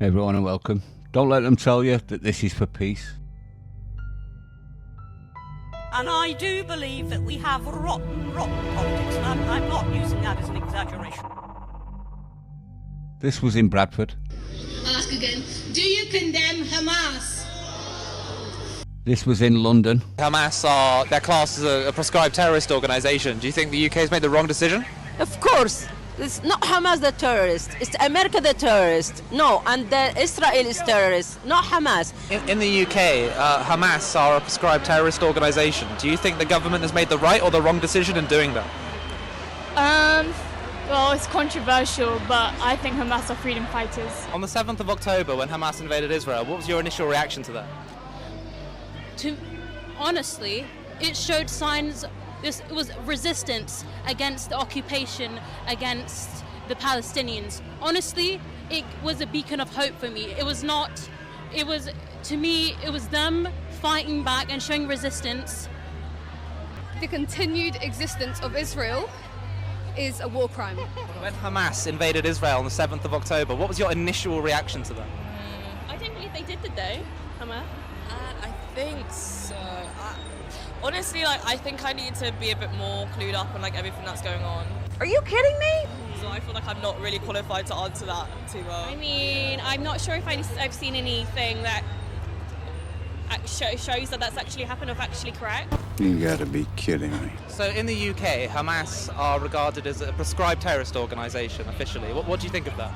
Everyone are welcome. Don't let them tell you that this is for peace. And I do believe that we have rotten politics, and I'm not using that as an exaggeration. This was in Bradford. I'll ask again. Do you condemn Hamas? This was in London. Hamas they're classed as a proscribed terrorist organisation. Do you think the UK has made the wrong decision? Of course. It's not Hamas the terrorist. It's America the terrorist. No, and Israel is terrorist, not Hamas. In the UK, Hamas are a proscribed terrorist organisation. Do you think the government has made the right or the wrong decision in doing that? Well, it's controversial, but I think Hamas are freedom fighters. On the 7th of October, when Hamas invaded Israel, what was your initial reaction to that? Honestly, it showed signs. It was resistance against the occupation, against the Palestinians. Honestly, it was a beacon of hope for me. It was them fighting back and showing resistance. The continued existence of Israel is a war crime. When Hamas invaded Israel on the 7th of October, what was your initial reaction to that? I don't believe they did today, Hamas. I think so. Honestly, I think I need to be a bit more clued up on everything that's going on. Are you kidding me? So I feel like I'm not really qualified to answer that too well. I mean, I'm not sure if I've seen anything that shows that that's actually happened or actually correct. You gotta be kidding me. So in the UK, Hamas are regarded as a proscribed terrorist organisation officially. What do you think of that?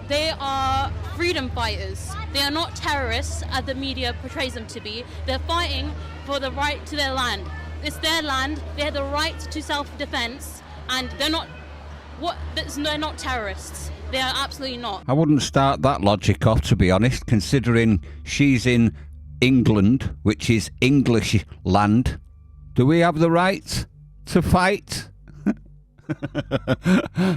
They are freedom fighters. They are not terrorists, as the media portrays them to be. They're fighting for the right to their land. It's their land. They have the right to self-defense, and they're not terrorists. They are absolutely not. I wouldn't start that logic off, to be honest, considering she's in England, which is English land. Do we have the right to fight?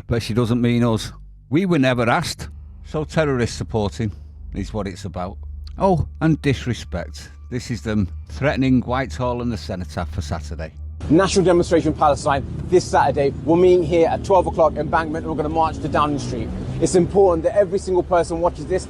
But she doesn't mean us. We were never asked. So terrorist supporting is what it's about. Oh, and disrespect. This is them threatening Whitehall and the Cenotaph for Saturday. National demonstration in Palestine this Saturday. We're meeting here at 12 o'clock Embankment, and we're going to march to Downing Street. It's important that every single person watches this,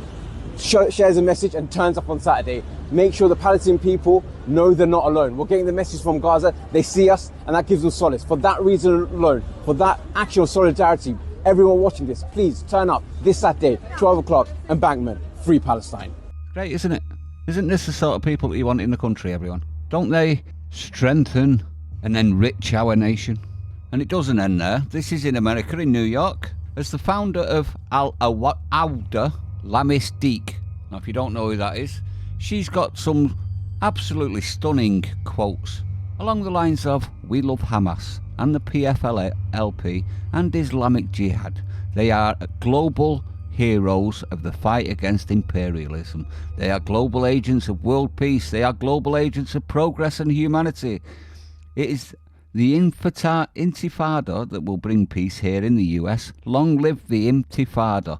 shares a message and turns up on Saturday. Make sure the Palestinian people know they're not alone. We're getting the message from Gaza. They see us, and that gives them solace. For that reason alone, for that action of solidarity, everyone watching this, please turn up this Saturday, 12 o'clock, Embankment, Free Palestine. Great, isn't it? Isn't this the sort of people that you want in the country, everyone? Don't they strengthen and enrich our nation? And it doesn't end there. This is in America, in New York. As the founder of Al-Awda, Lamis Deek. Now, if you don't know who that is, she's got some absolutely stunning quotes along the lines of, "We love Hamas and the PFLP and Islamic Jihad. They are global heroes of the fight against imperialism. They are global agents of world peace. They are global agents of progress and humanity. It is the Intifada that will bring peace here in the US. Long live the Intifada."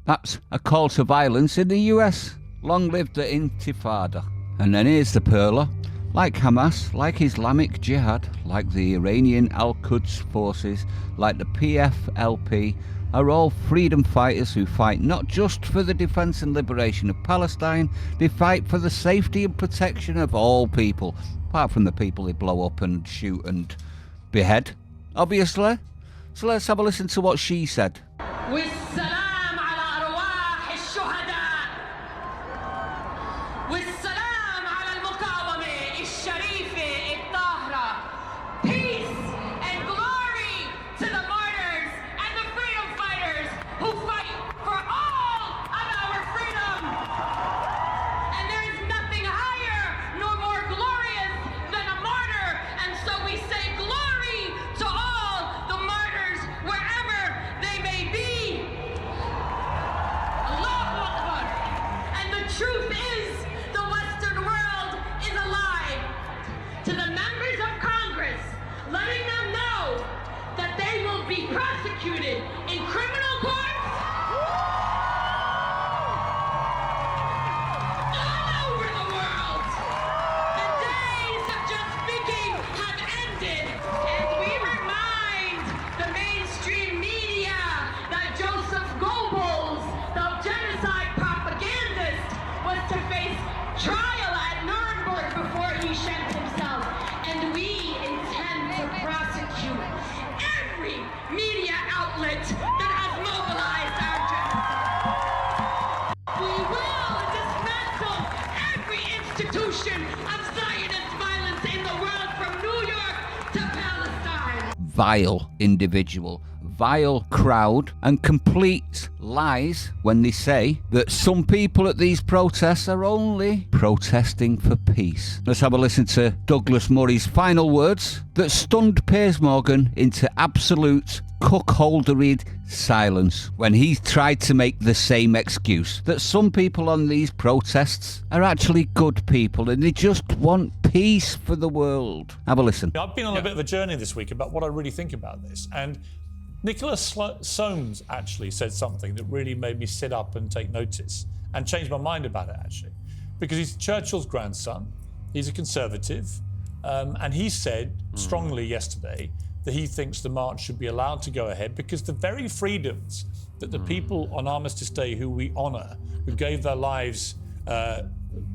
That's a call to violence in the US. Long live the Intifada. And then here's the perler. Like Hamas, like Islamic Jihad, like the Iranian Al-Quds forces, like the PFLP, are all freedom fighters who fight not just for the defence and liberation of Palestine, they fight for the safety and protection of all people, apart from the people they blow up and shoot and behead, obviously. So let's have a listen to what she said. Genocide vile individual, vile crowd, and complete lies when they say that some people at these protests are only protesting for peace. Let's have a listen to Douglas Murray's final words that stunned Piers Morgan into absolute cuckolderied silence when he tried to make the same excuse that some people on these protests are actually good people and they just want peace for the world. Have a listen. I've been on a bit of a journey this week about what I really think about this, and Nicholas Soames actually said something that really made me sit up and take notice and change my mind about it, actually, because he's Churchill's grandson, he's a conservative, and he said strongly yesterday that he thinks the march should be allowed to go ahead because the very freedoms that the people on Armistice Day who we honour, who gave their lives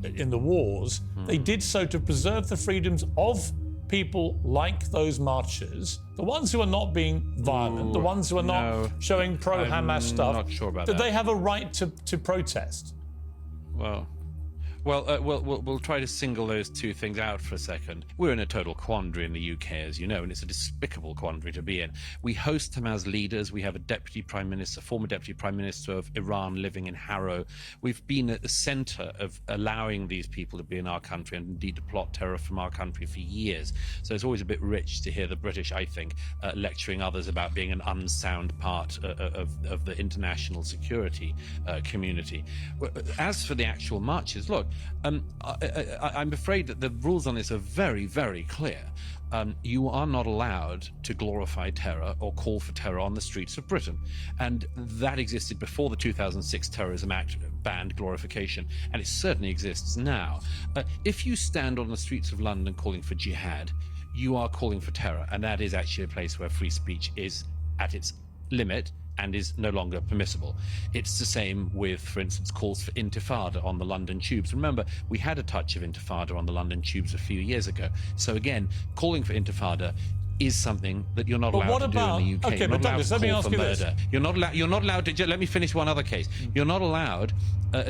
in the wars, they did so to preserve the freedoms of people like those marchers, the ones who are not being violent, the ones who are not showing pro-Hamas stuff, not sure about that they have a right to protest. We'll try to single those two things out for a second. We're in a total quandary in the UK, as you know, and it's a despicable quandary to be in. We host Hamas leaders. We have a deputy prime minister, former deputy prime minister of Iran living in Harrow. We've been at the centre of allowing these people to be in our country and indeed to plot terror from our country for years. So it's always a bit rich to hear the British, I think, lecturing others about being an unsound part of the international security community. As for the actual marches, look, I'm afraid that the rules on this are very, very clear. You are not allowed to glorify terror or call for terror on the streets of Britain. And that existed before the 2006 Terrorism Act banned glorification, and it certainly exists now. If you stand on the streets of London calling for jihad, you are calling for terror, and that is actually a place where free speech is at its limit and is no longer permissible. It's the same with, for instance, calls for intifada on the London tubes. Remember, we had a touch of intifada on the London tubes a few years ago. So again, calling for intifada is something that you're not allowed to do in the UK. Okay, but Douglas, let me ask you this. You're not allowed to, let me finish one other case. You're not allowed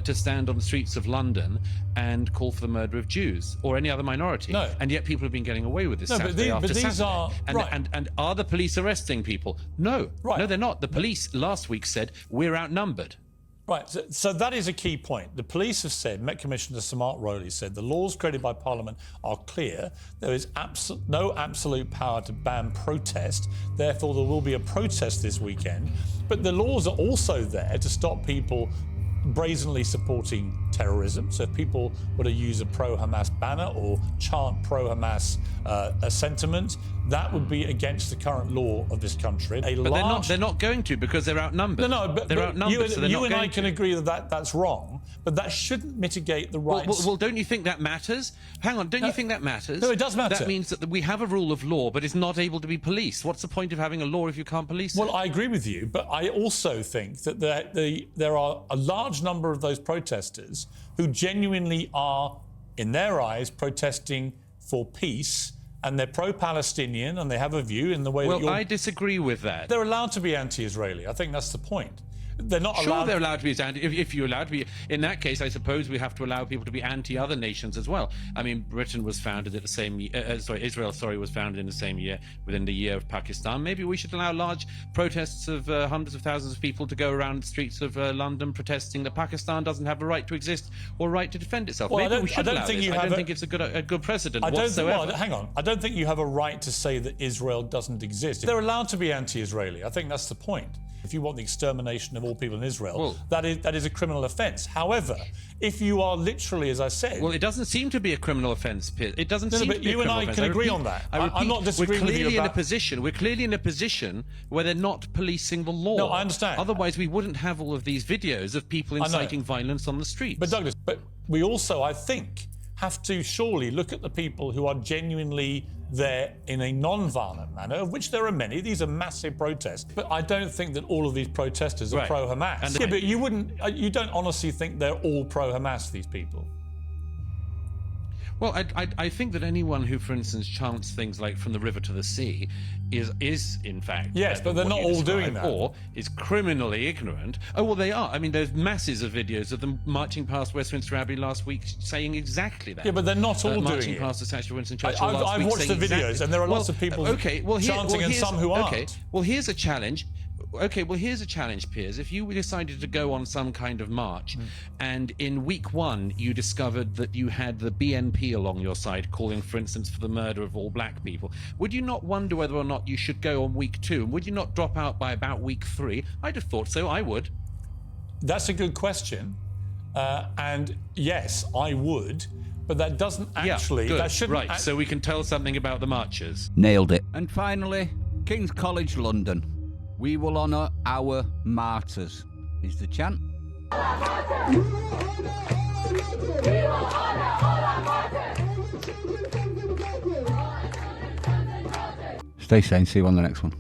to stand on the streets of London and call for the murder of Jews or any other minority. No. And yet people have been getting away with this Saturday after Saturday. And are the police arresting people? No. Right. No, they're not. The police last week said we're outnumbered. Right, so that is a key point. The police have said, Met Commissioner Samart Rowley said, the laws created by Parliament are clear. There is no absolute power to ban protest. Therefore, there will be a protest this weekend. But the laws are also there to stop people brazenly supporting terrorism. So if people were to use a pro-Hamas banner or chant pro-Hamas sentiment, that would be against the current law of this country. But they're not going to, because they're outnumbered. But they're outnumbered, so they're you not and going I can agree that that's wrong, but that shouldn't mitigate the rights. Well, don't you think that matters? Hang on, don't you think that matters? No, it does matter. That means that we have a rule of law, but it's not able to be policed. What's the point of having a law if you can't police it? Well, I agree with you, but I also think that there are a large number of those protesters who genuinely are, in their eyes, protesting for peace, and they're pro-Palestinian and they have a view in the way that I disagree with that. They're allowed to be anti-Israeli. I think that's the point. They're not allowed. Sure, they're allowed to be anti. If you're allowed to be, in that case, I suppose we have to allow people to be anti-other nations as well. I mean, Britain was founded at the same year. Israel was founded in the same year, within the year of Pakistan. Maybe we should allow large protests of hundreds of thousands of people to go around the streets of London protesting that Pakistan doesn't have a right to exist or a right to defend itself. Well, Maybe we should allow this. I don't think it's a good precedent whatsoever. Hang on. I don't think you have a right to say that Israel doesn't exist. They're allowed to be anti-Israeli. I think that's the point. If you want the extermination of all people in Israel, that is a criminal offence. However, if you are literally, as I said... Well, it doesn't seem to be a criminal offence, Piers. It doesn't seem to be a criminal offence. You and I can agree on that. I'm not disagreeing with you about... We're clearly in a position where they're not policing the law. No, I understand. Otherwise, we wouldn't have all of these videos of people inciting violence on the streets. But Douglas, we also, I think, have to surely look at the people who are genuinely there in a non-violent manner, of which there are many. These are massive protests. But I don't think that all of these protesters are pro-Hamas. But you don't honestly think they're all pro-Hamas, these people? Well, I think that anyone who, for instance, chants things like "from the river to the sea" is in fact yes, but they're not all doing that, or is criminally ignorant. Oh well, they are. I mean, there's masses of videos of them marching past Westminster Abbey last week saying exactly that. Yeah, but they're not all doing marching it. past the statue of Winston Churchill last I've week watched the saying videos, exactly. and there are lots of people chanting and some who aren't. Okay, well, here's a challenge. Okay, well, here's a challenge, Piers. If you decided to go on some kind of march, and in week 1 you discovered that you had the BNP along your side calling, for instance, for the murder of all black people, would you not wonder whether or not you should go on week 2? And would you not drop out by about week 3? I'd have thought so. I would. That's a good question. And yes, I would. But that doesn't actually... good. That shouldn't... Right, so we can tell something about the marchers. Nailed it. And finally, King's College London. We will honour our martyrs, is the chant. Stay sane, see you on the next one.